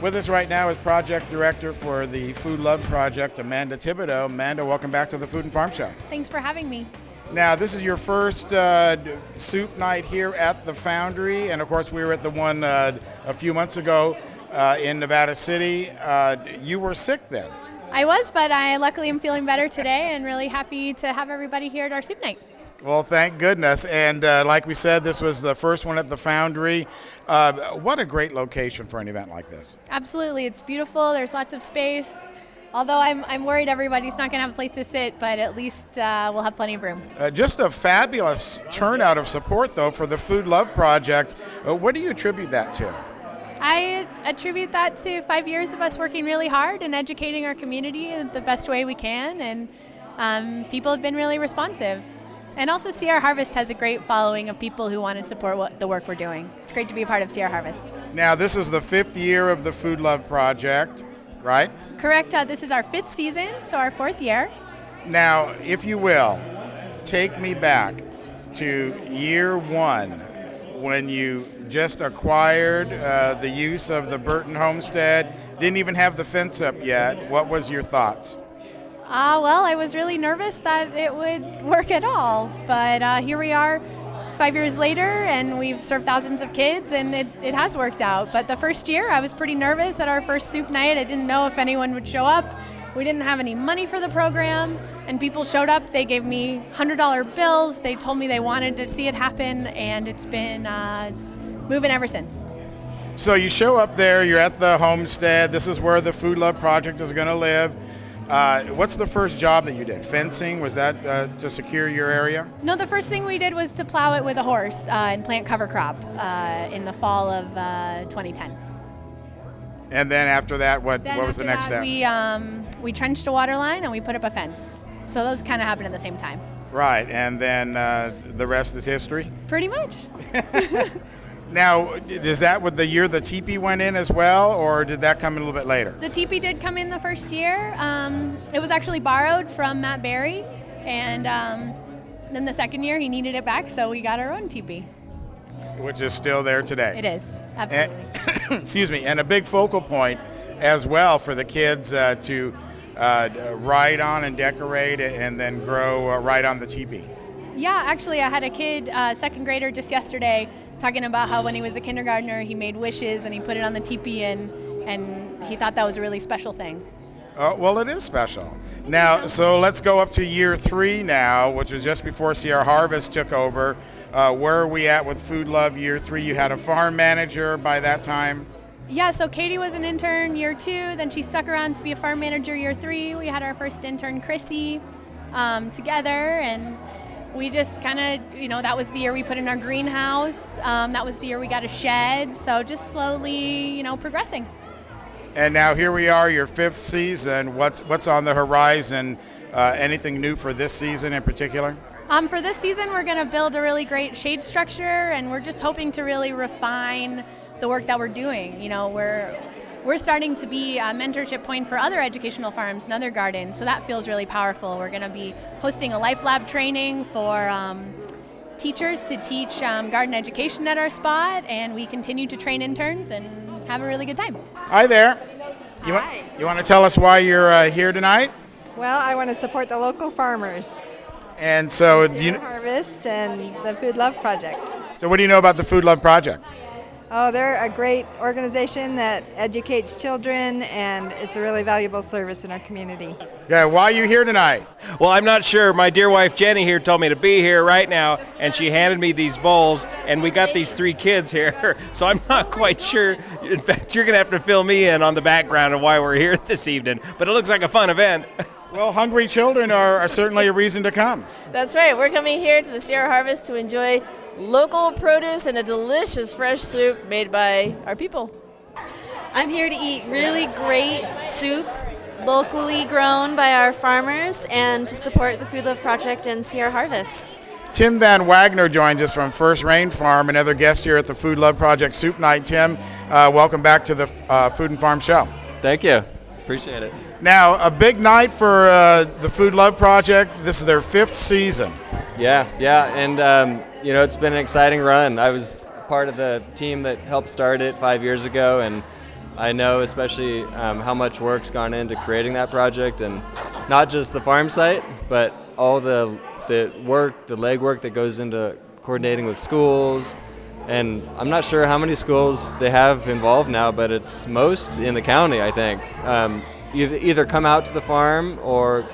With us right now is Project Director for the Food Love Project, Amanda Thibodeau. Amanda, welcome back to the Food and Farm Show. Thanks for having me. Now, this is your first soup night here at the Foundry, and of course we were at the one a few months ago in Nevada City. You were sick then. I was, but I luckily am feeling better today and really happy to have everybody here at our soup night. Well, thank goodness. And like we said, this was the first one at the Foundry. What a great location for an event like this. Absolutely. It's beautiful. There's lots of space. Although I'm worried everybody's not going to have a place to sit, but at least we'll have plenty of room. Just a fabulous turnout of support, though, for the Food Love Project. What do you attribute that to? I attribute that to 5 years of us working really hard and educating our community in the best way we can, and people have been really responsive. And also CR Harvest has a great following of people who want to support the work we're doing. It's great to be a part of CR Harvest. Now, this is the 5th year of the Food Love Project, right? Correct. This is our 5th season, so our 4th year. Now, if you will, take me back to year 1 when you just acquired the use of the Burton homestead, didn't even have the fence up yet. What was your thoughts? Well, I was really nervous that it would work at all, but here we are 5 years later, and we've served thousands of kids, and it has worked out. But the first year, I was pretty nervous at our first soup night. I didn't know if anyone would show up. We didn't have any money for the program, and people showed up. They gave me $100 bills. They told me they wanted to see it happen, and it's been moving ever since. So you show up there, you're at the homestead. This is where the Food Love Project is going to live. What's the first job that you did? Fencing? Was that to secure your area? No, the first thing we did was to plow it with a horse and plant cover crop in the fall of 2010. And then after that, what was the next step? We trenched a water line and we put up a fence. So those kind of happened at the same time. Right, and then the rest is history? Pretty much. Now, is that with the year the teepee went in as well, or did that come in a little bit later? The teepee did come in the first year. It was actually borrowed from Matt Berry, and then the second year he needed it back, so we got our own teepee. Which is still there today. It is, absolutely. And, excuse me, and a big focal point as well for the kids to ride on and decorate and then grow right on the teepee. Yeah, actually I had a kid, second grader just yesterday, talking about how when he was a kindergartner he made wishes and he put it on the teepee and he thought that was a really special thing. Well, it is special. Now, so let's go up to year 3 now, which was just before CR Harvest took over. Where are we at with Food Love year 3? You had a farm manager by that time? Yeah, so Katie was an intern year 2, then she stuck around to be a farm manager year 3. We had our first intern, Chrissy, together, and we just kind of, that was the year we put in our greenhouse. That was the year we got a shed. So just slowly, progressing. And now here we are, your 5th season. What's on the horizon? Anything new for this season in particular? For this season, we're going to build a really great shade structure, and we're just hoping to really refine the work that we're doing. We're starting to be a mentorship point for other educational farms and other gardens, so that feels really powerful. We're going to be hosting a Life Lab training for teachers to teach garden education at our spot, and we continue to train interns and have a really good time. Hi there. Hi. You want to tell us why you're here tonight? Well, I want to support the local farmers. And so, CR Harvest and the Food Love Project. So what do you know about the Food Love Project? Oh, they're a great organization that educates children, and it's a really valuable service in our community. Yeah, why are you here tonight? Well, I'm not sure. My dear wife Jenny here told me to be here right now, and she handed me these bowls, and we got these 3 kids here, so I'm not quite sure. In fact, you're going to have to fill me in on the background of why we're here this evening, but it looks like a fun event. Well, hungry children are certainly a reason to come. That's right. We're coming here to the CR Harvest to enjoy local produce and a delicious fresh soup made by our people. I'm here to eat really great soup, locally grown by our farmers, and to support the Food Love Project and CR Harvest. Tim Van Wagner joins us from First Rain Farm, another guest here at the Food Love Project Soup Night. Tim, welcome back to the Food and Farm Show. Thank you. Appreciate it. Now, a big night for the Food Love Project. This is their 5th season. Yeah, and it's been an exciting run. I was part of the team that helped start it 5 years ago, and I know especially how much work's gone into creating that project, and not just the farm site, but all the work, the legwork that goes into coordinating with schools. And I'm not sure how many schools they have involved now, but it's most in the county, I think. Either come out to the farm, or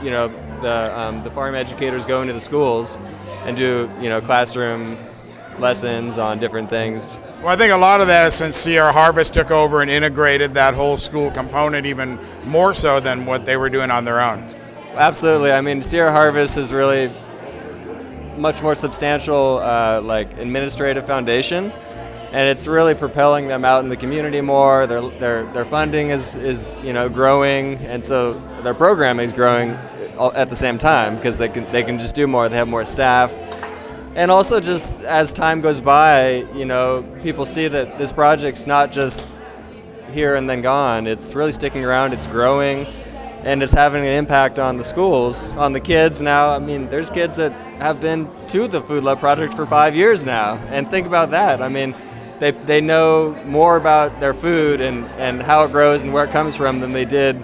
the farm educators go into the schools and do classroom lessons on different things. Well, I think a lot of that is since Sierra Harvest took over and integrated that whole school component even more so than what they were doing on their own. Absolutely. I mean, Sierra Harvest is really much more substantial administrative foundation, and it's really propelling them out in the community more. Their funding is growing, and so their programming is growing at the same time because they can just do more. They have more staff, and also just as time goes by, people see that this project's not just here and then gone. It's really sticking around. It's growing, and it's having an impact on the schools, on the kids now. I mean, there's kids that have been to the Food Love Project for 5 years now, and think about that. I mean, they know more about their food and how it grows and where it comes from than they did,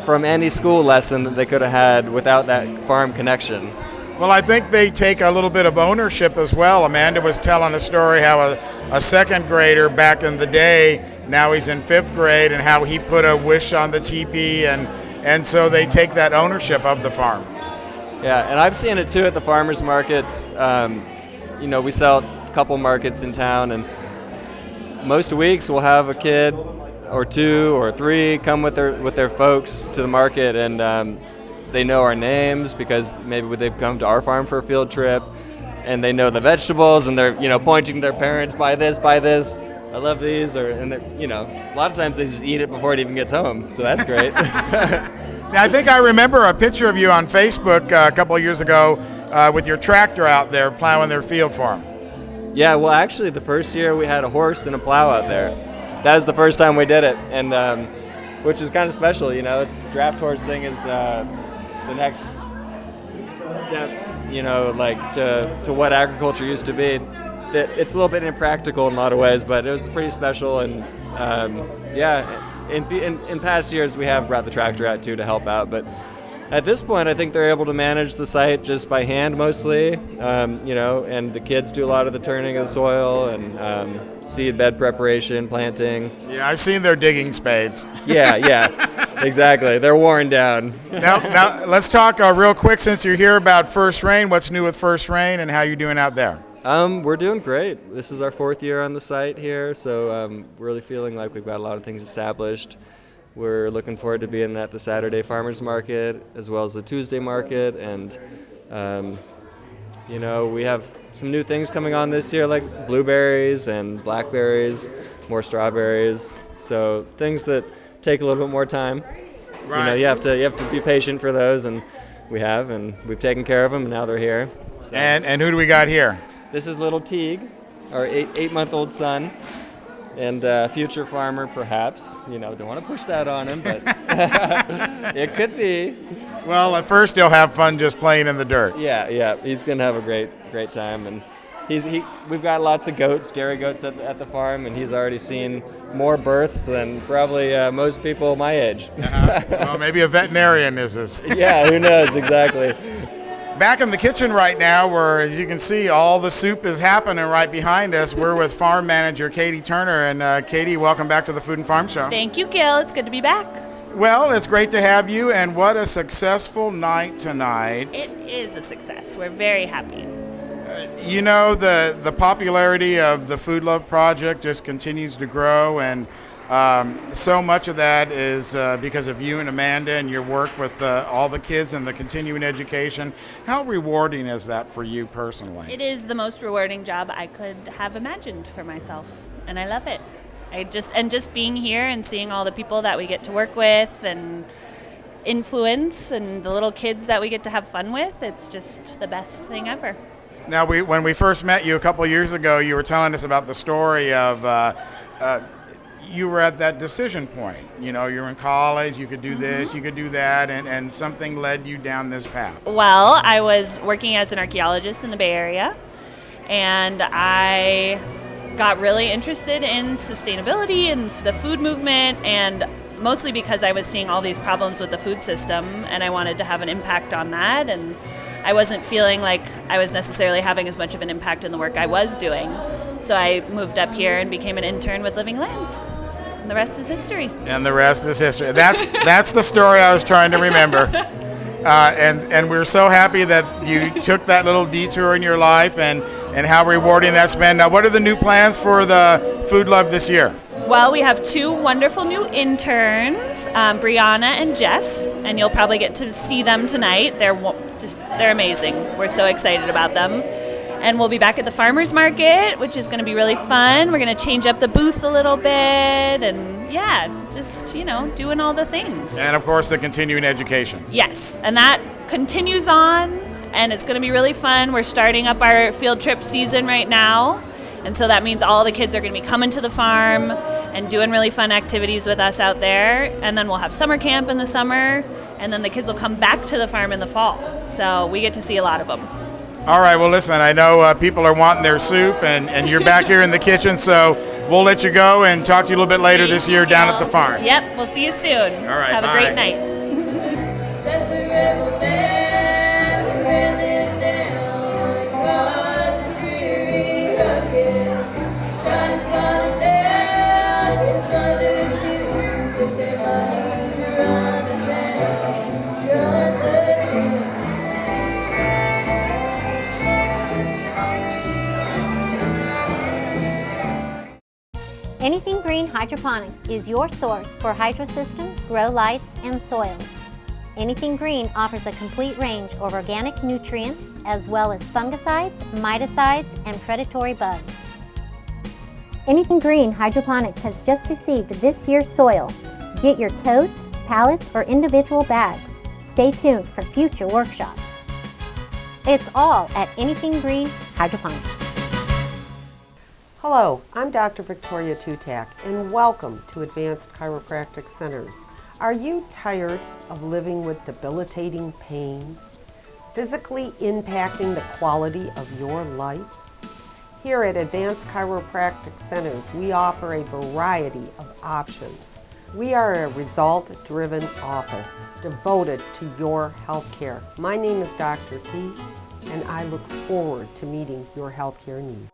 from any school lesson that they could have had without that farm connection. Well, I think they take a little bit of ownership as well. Amanda was telling a story how a second grader back in the day, now he's in 5th grade, and how he put a wish on the teepee, and so they take that ownership of the farm. Yeah, and I've seen it too at the farmers markets. We sell a couple markets in town, and most weeks we'll have a kid or 2 or 3 come with their folks to the market, and they know our names because maybe they've come to our farm for a field trip, and they know the vegetables, and they're pointing to their parents, buy this, I love these, and a lot of times they just eat it before it even gets home, so that's great. Now, I think I remember a picture of you on Facebook a couple of years ago with your tractor out there plowing their field for them. Yeah, well, actually, the first year we had a horse and a plow out there. That was the first time we did it, and which is kind of special. It's draft horse thing is the next step, to what agriculture used to be. It's a little bit impractical in a lot of ways, but it was pretty special, and in past years we have brought the tractor out too to help out, but at this point I think they're able to manage the site just by hand mostly, and the kids do a lot of the turning of the soil and seed bed preparation, planting. Yeah, I've seen their digging spades. Yeah, exactly. They're worn down. Now let's talk real quick, since you're here, about First Rain. What's new with First Rain, and how you doing out there? We're doing great. This is our 4th year on the site here, so we're really feeling like we've got a lot of things established. We're looking forward to being at the Saturday Farmers Market as well as the Tuesday Market, and we have some new things coming on this year, like blueberries and blackberries, more strawberries. So things that take a little bit more time. Right. You have to be patient for those, and we've taken care of them, and now they're here. So. And who do we got here? This is little Teague, our 8-month-old son, and future farmer, perhaps. Don't want to push that on him, but it could be. Well, at first he'll have fun just playing in the dirt. Yeah, he's gonna have a great time, and we've got lots of goats, dairy goats at the farm, and he's already seen more births than probably most people my age. Well, maybe a veterinarian is this. Yeah, who knows exactly. Back in the kitchen right now, where, as you can see, all the soup is happening right behind us. We're with farm manager Katie Turner. And Katie, welcome back to the Food and Farm Show. Thank you, Gil. It's good to be back. Well, it's great to have you, and what a successful night tonight. It is a success. We're very happy. The popularity of the Food Love Project just continues to grow, and so much of that is because of you and Amanda and your work with all the kids and the continuing education. How rewarding is that for you personally? It is the most rewarding job I could have imagined for myself, and I love it. Just being here and seeing all the people that we get to work with and influence, and the little kids that we get to have fun with, it's just the best thing ever. Now, when we first met you a couple of years ago, you were telling us about the story of you were at that decision point. You're in college, you could do this, you could do that, and something led you down this path. Well, I was working as an archaeologist in the Bay Area, and I got really interested in sustainability and the food movement, and mostly because I was seeing all these problems with the food system and I wanted to have an impact on that, and I wasn't feeling like I was necessarily having as much of an impact in the work I was doing. So I moved up here and became an intern with Living Lands. And the rest is history. And the rest is history. That's the story I was trying to remember. And we're so happy that you took that little detour in your life and how rewarding that's been. Now, what are the new plans for the Food Love this year? Well, we have two wonderful new interns, Brianna and Jess, and you'll probably get to see them tonight. They're amazing. We're so excited about them. And we'll be back at the farmers market, which is going to be really fun. We're going to change up the booth a little bit, and yeah, just, doing all the things. And of course, the continuing education. Yes, and that continues on, and it's going to be really fun. We're starting up our field trip season right now, and so that means all the kids are going to be coming to the farm and doing really fun activities with us out there. And then we'll have summer camp in the summer, and then the kids will come back to the farm in the fall. So we get to see a lot of them. All right, well, listen, I know people are wanting their soup, and you're back here in the kitchen, so we'll let you go and talk to you a little bit later this year down at the farm. Yep, we'll see you soon. All right, have bye. a great night. Anything Green Hydroponics is your source for hydrosystems, grow lights, and soils. Anything Green offers a complete range of organic nutrients as well as fungicides, miticides, and predatory bugs. Anything Green Hydroponics has just received this year's soil. Get your totes, pallets, or individual bags. Stay tuned for future workshops. It's all at Anything Green Hydroponics. Hello, I'm Dr. Victoria Tutak, and welcome to Advanced Chiropractic Centers. Are you tired of living with debilitating pain, physically impacting the quality of your life? Here at Advanced Chiropractic Centers, we offer a variety of options. We are a result-driven office devoted to your health care. My name is Dr. T, and I look forward to meeting your health care needs.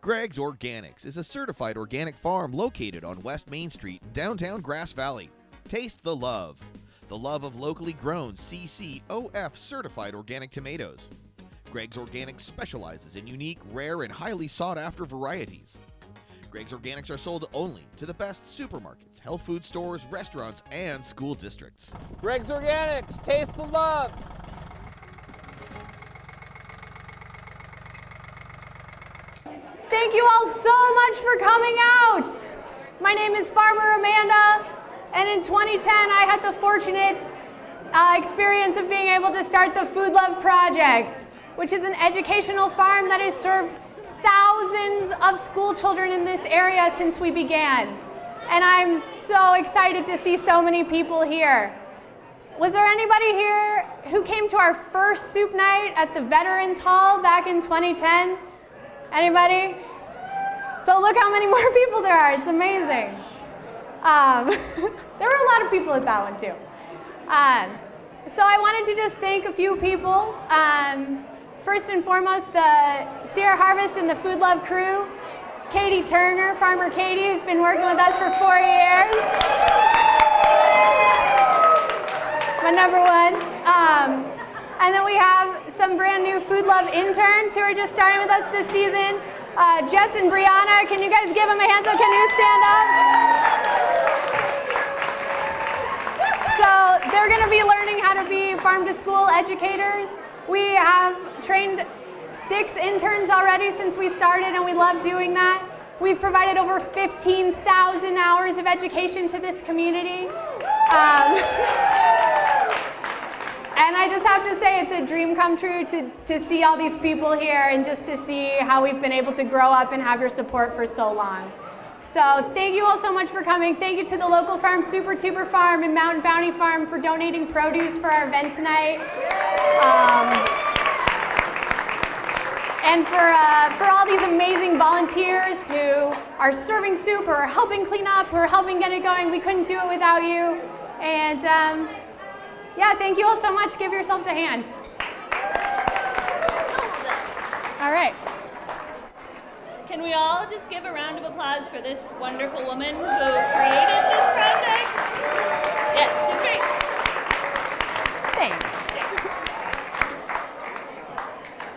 Greg's Organics is a certified organic farm located on West Main Street in downtown Grass Valley. Taste the love of locally grown CCOF certified organic tomatoes. Greg's Organics specializes in unique, rare, and highly sought-after varieties. Greg's Organics are sold only to the best supermarkets, health food stores, restaurants, and school districts. Greg's Organics, taste the love. Thank you all so much for coming out. My name is Farmer Amanda, and in 2010 I had the fortunate experience of being able to start the Food Love Project, which is an educational farm that has served thousands of school children in this area since we began. And I'm so excited to see so many people here. Was there anybody here who came to our first soup night at the Veterans Hall back in 2010? Anybody? So look how many more people there are. It's amazing. There were a lot of people at that one too. So I wanted to just thank a few people. First and foremost, the Sierra Harvest and the Food Love crew. Katie Turner, Farmer Katie, who's been working with us for 4 years. My number one. And then we have some brand new Food Love interns who are just starting with us this season. Jess and Brianna, can you guys give them a hand up? Can you stand up? So they're going to be learning how to be farm-to-school educators. We have trained 6 interns already since we started, and we love doing that. We've provided over 15,000 hours of education to this community. And I just have to say it's a dream come true to see all these people here and just to see how we've been able to grow up and have your support for so long. So thank you all so much for coming. Thank you to the local farm, Super Tuber Farm and Mountain Bounty Farm, for donating produce for our event tonight. And for all these amazing volunteers who are serving soup or helping clean up or helping get it going, we couldn't do it without you. And yeah, thank you all so much. Give yourselves a hand. All right. Can we all just give a round of applause for this wonderful woman who created this project? Yes, she's great. Thanks.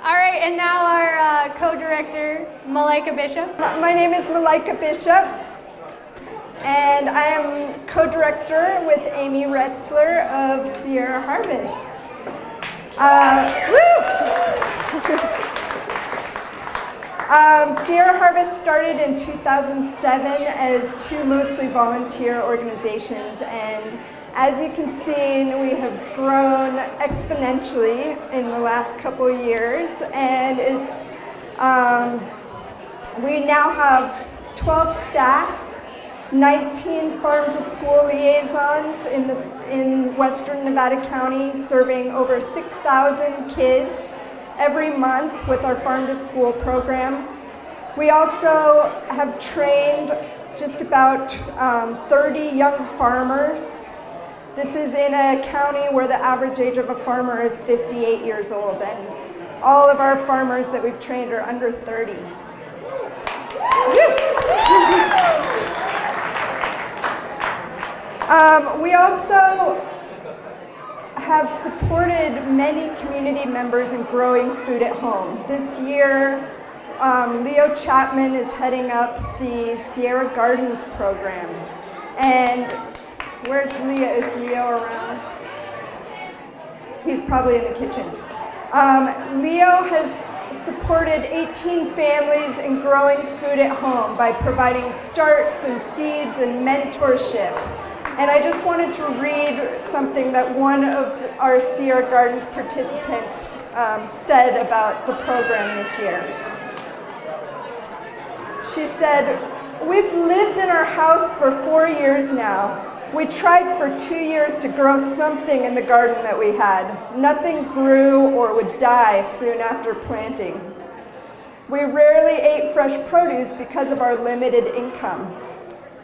All right, and now our co-director, Malaika Bishop. My name is Malaika Bishop, and I am co-director with Amy Retzler of Sierra Harvest. Sierra Harvest started in 2007 as two mostly volunteer organizations, and as you can see, we have grown exponentially in the last couple of years, and it's we now have 12 staff, 19 farm-to-school liaisons in Western Nevada County, serving over 6,000 kids every month with our farm-to-school program. We also have trained just about 30 young farmers. This is in a county where the average age of a farmer is 58 years old, and all of our farmers that we've trained are under 30. We also have supported many community members in growing food at home. This year, Leo Chapman is heading up the Sierra Gardens program. And where's Leo? Is Leo around? He's probably in the kitchen. Leo has supported 18 families in growing food at home by providing starts and seeds and mentorship. And I just wanted to read something that one of our Sierra Gardens participants said about the program this year. She said, "We've lived in our house for 4 years now. We tried for 2 years to grow something in the garden that we had. Nothing grew or would die soon after planting. We rarely ate fresh produce because of our limited income.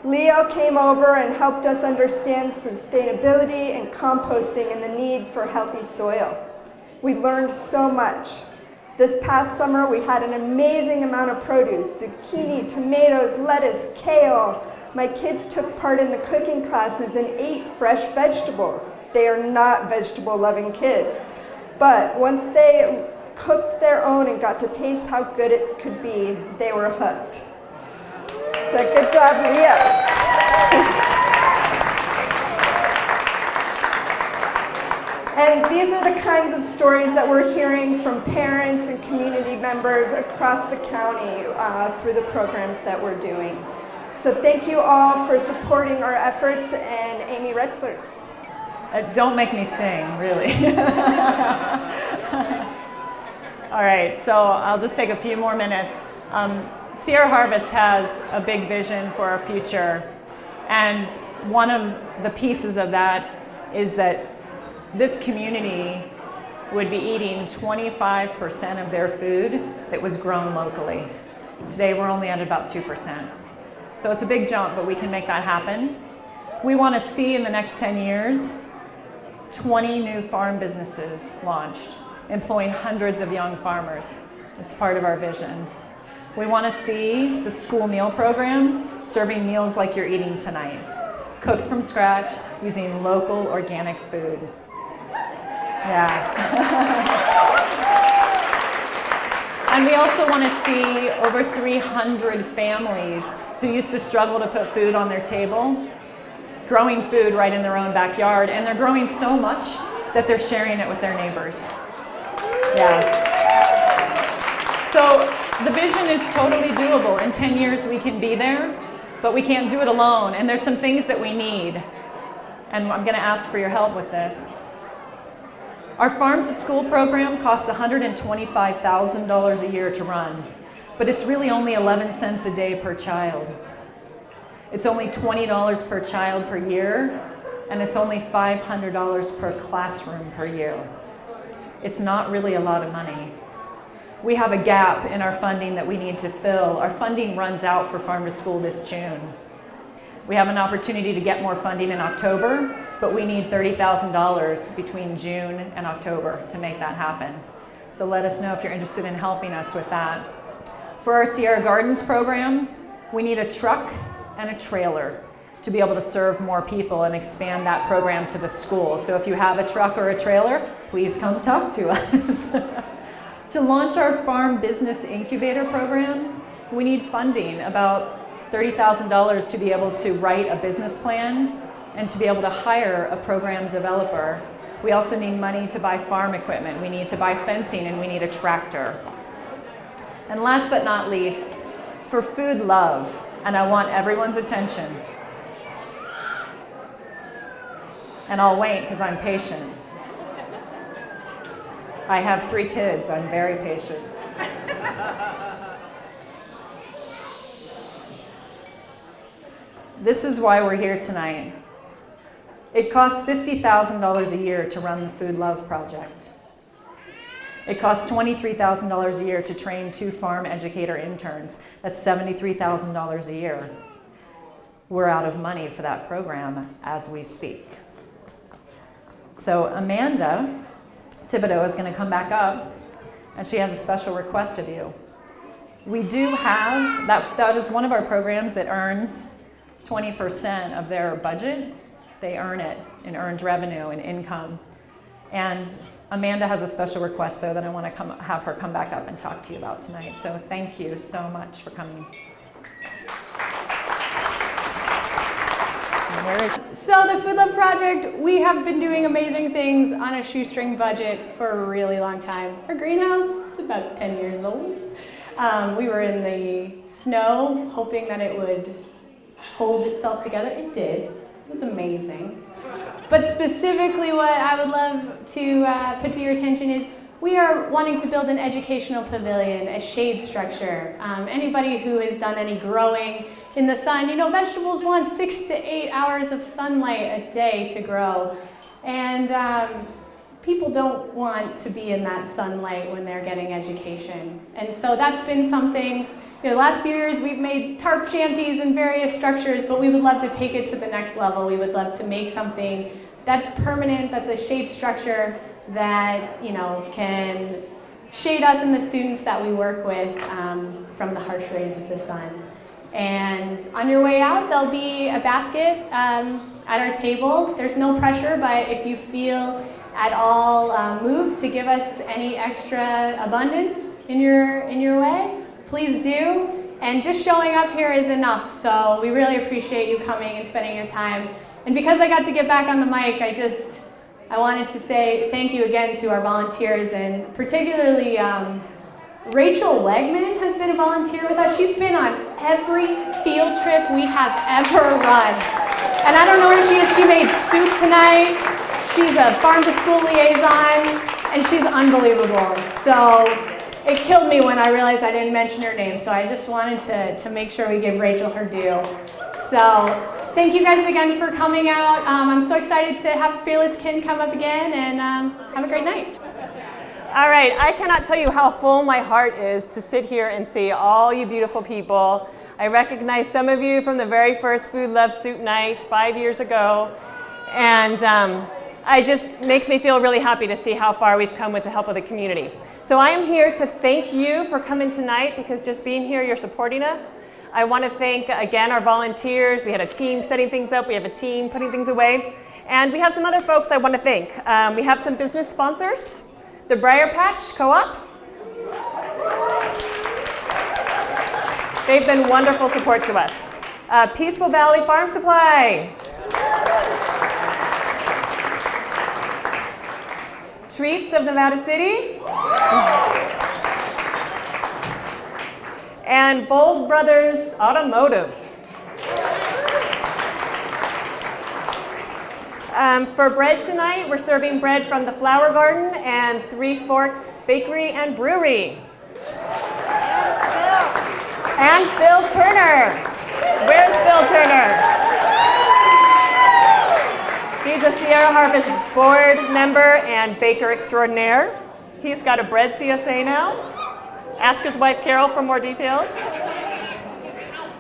Leo came over and helped us understand sustainability and composting and the need for healthy soil. We learned so much. This past summer, we had an amazing amount of produce: zucchini, tomatoes, lettuce, kale. My kids took part in the cooking classes and ate fresh vegetables. They are not vegetable-loving kids. But once they cooked their own and got to taste how good it could be, they were hooked." So good job, Leo. And these are the kinds of stories that we're hearing from parents and community members across the county through the programs that we're doing. So thank you all for supporting our efforts, and Amy Retzler. Don't make me sing, really. All right, so I'll just take a few more minutes. Sierra Harvest has a big vision for our future, and one of the pieces of that is that this community would be eating 25% of their food that was grown locally. Today we're only at about 2%. So it's a big jump, but we can make that happen. We want to see in the next 10 years 20 new farm businesses launched, employing hundreds of young farmers. It's part of our vision. We want to see the school meal program serving meals like you're eating tonight, cooked from scratch using local organic food. Yeah. And we also want to see over 300 families who used to struggle to put food on their table, growing food right in their own backyard, and they're growing so much that they're sharing it with their neighbors. Yeah. So the vision is totally doable. In 10 years we can be there, but we can't do it alone, and there's some things that we need, and I'm going to ask for your help with this. Our Farm to School program costs $125,000 a year to run, but it's really only 11 cents a day per child. It's only $20 per child per year, and it's only $500 per classroom per year. It's not really a lot of money. we have a gap in our funding that we need to fill. Our funding runs out for Farm to School this June. We have an opportunity to get more funding in October, but we need $30,000 between June and October to make that happen. So let us know if you're interested in helping us with that. For our Sierra Gardens program, we need a truck and a trailer to be able to serve more people and expand that program to the school. So if you have a truck or a trailer, please come talk to us. To launch our Farm Business Incubator program, we need funding, about $30,000 to be able to write a business plan and to be able to hire a program developer. We also need money to buy farm equipment. We need to buy fencing, and we need a tractor. And last but not least, for Food Love, and I want everyone's attention. And I'll wait because I'm patient. I have 3 kids, I'm very patient. This is why we're here tonight. It costs $50,000 a year to run the Food Love Project. It costs $23,000 a year to train 2 farm educator interns. That's $73,000 a year. We're out of money for that program as we speak. So Amanda Thibodeau is going to come back up, and she has a special request of you. We do have, that is one of our programs that earns 20% of their budget. They earn it in earned revenue and income. And Amanda has a special request, though, that I want to have her come back up and talk to you about tonight. So thank you so much for coming. So the Food Love Project, we have been doing amazing things on a shoestring budget for a really long time. Our greenhouse, it's about 10 years old. We were in the snow, hoping that it would hold itself together. It did. It was amazing. But specifically what I would love to put to your attention is we are wanting to build an educational pavilion, a shade structure. Anybody who has done any growing in the sun, you know, vegetables want 6 to 8 hours of sunlight a day to grow. And people don't want to be in that sunlight when they're getting education. And so that's been something, you know, the last few years we've made tarp shanties and various structures, but we would love to take it to the next level. We would love to make something that's permanent, that's a shade structure that, you know, can shade us and the students that we work with from the harsh rays of the sun. And on your way out, there'll be a basket at our table. There's no pressure, but if you feel at all moved to give us any extra abundance in your way, please do. And just showing up here is enough. So we really appreciate you coming and spending your time. And because I got to get back on the mic, I wanted to say thank you again to our volunteers, and particularly Rachel Wegman has been a volunteer with us. She's been on every field trip we have ever run. And I don't know where she is. She made soup tonight. She's a farm to school liaison, and she's unbelievable. So it killed me when I realized I didn't mention her name. So I just wanted to make sure we give Rachel her due. So thank you guys again for coming out. I'm so excited to have Fearless Kin come up again, and have a great night. All right, I cannot tell you how full my heart is to sit here and see all you beautiful people. I recognize some of you from the very first Food Love Soup Night 5 years ago, and it just makes me feel really happy to see how far we've come with the help of the community. So I am here to thank you for coming tonight, because just being here, you're supporting us. I want to thank, again, our volunteers. We had a team setting things up. We have a team putting things away. And we have some other folks I want to thank. We have some business sponsors. The Briar Patch Co-op. They've been wonderful support to us. Peaceful Valley Farm Supply. Treats of Nevada City. And Bowles Brothers Automotive. For bread tonight, we're serving bread from the Flower Garden and Three Forks Bakery and Brewery. And Phil Turner. Where's Phil Turner? He's a Sierra Harvest board member and baker extraordinaire. He's got a bread CSA now. Ask his wife Carol for more details.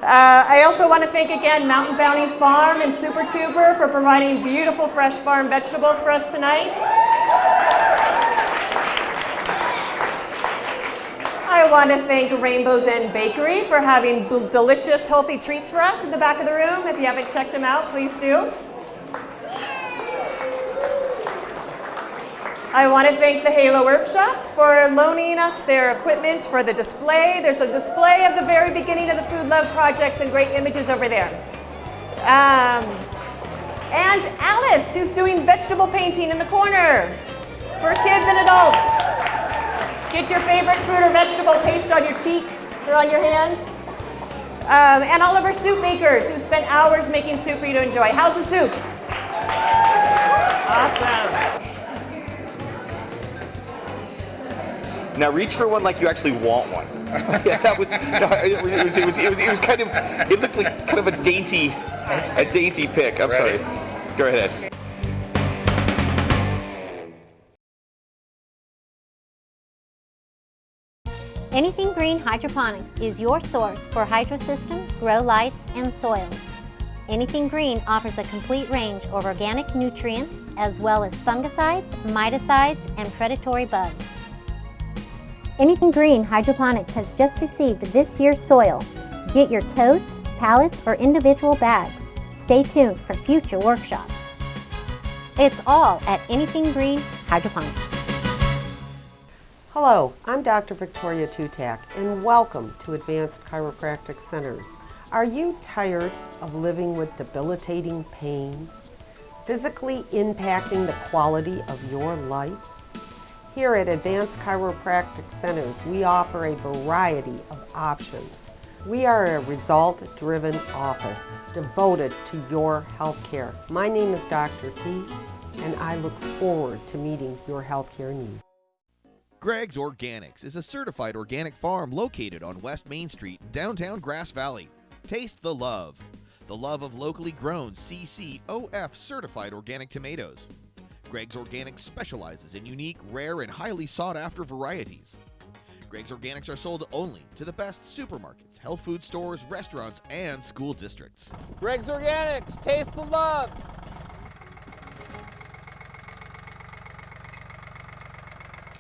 I also want to thank again Mountain Bounty Farm and Super Tuber for providing beautiful fresh farm vegetables for us tonight. I want to thank Rainbow's End Bakery for having delicious, healthy treats for us in the back of the room. If you haven't checked them out, please do. I want to thank the Halo Workshop for loaning us their equipment for the display. There's a display of the very beginning of the Food Love projects and great images over there. And Alice, who's doing vegetable painting in the corner for kids and adults. Get your favorite fruit or vegetable paste on your cheek or on your hands. And all of our soup makers who spent hours making soup for you to enjoy. How's the soup? Awesome. Now reach for one like you actually want one. Yeah, that was. It was kind of. It looked like kind of a dainty pick. I'm sorry. Go ahead. Anything Green Hydroponics is your source for hydro systems, grow lights, and soils. Anything Green offers a complete range of organic nutrients as well as fungicides, miticides, and predatory bugs. Anything Green Hydroponics has just received this year's soil. Get your totes, pallets, or individual bags. Stay tuned for future workshops. It's all at Anything Green Hydroponics. Hello, I'm Dr. Victoria Tutak, and welcome to Advanced Chiropractic Centers. Are you tired of living with debilitating pain, physically impacting the quality of your life? Here at Advanced Chiropractic Centers, we offer a variety of options. We are a result-driven office devoted to your health care. My name is Dr. T, and I look forward to meeting your health care needs. Greg's Organics is a certified organic farm located on West Main Street in downtown Grass Valley. Taste the love of locally grown CCOF certified organic tomatoes. Greg's Organics specializes in unique, rare, and highly sought-after varieties. Greg's Organics are sold only to the best supermarkets, health food stores, restaurants, and school districts. Greg's Organics, taste the love.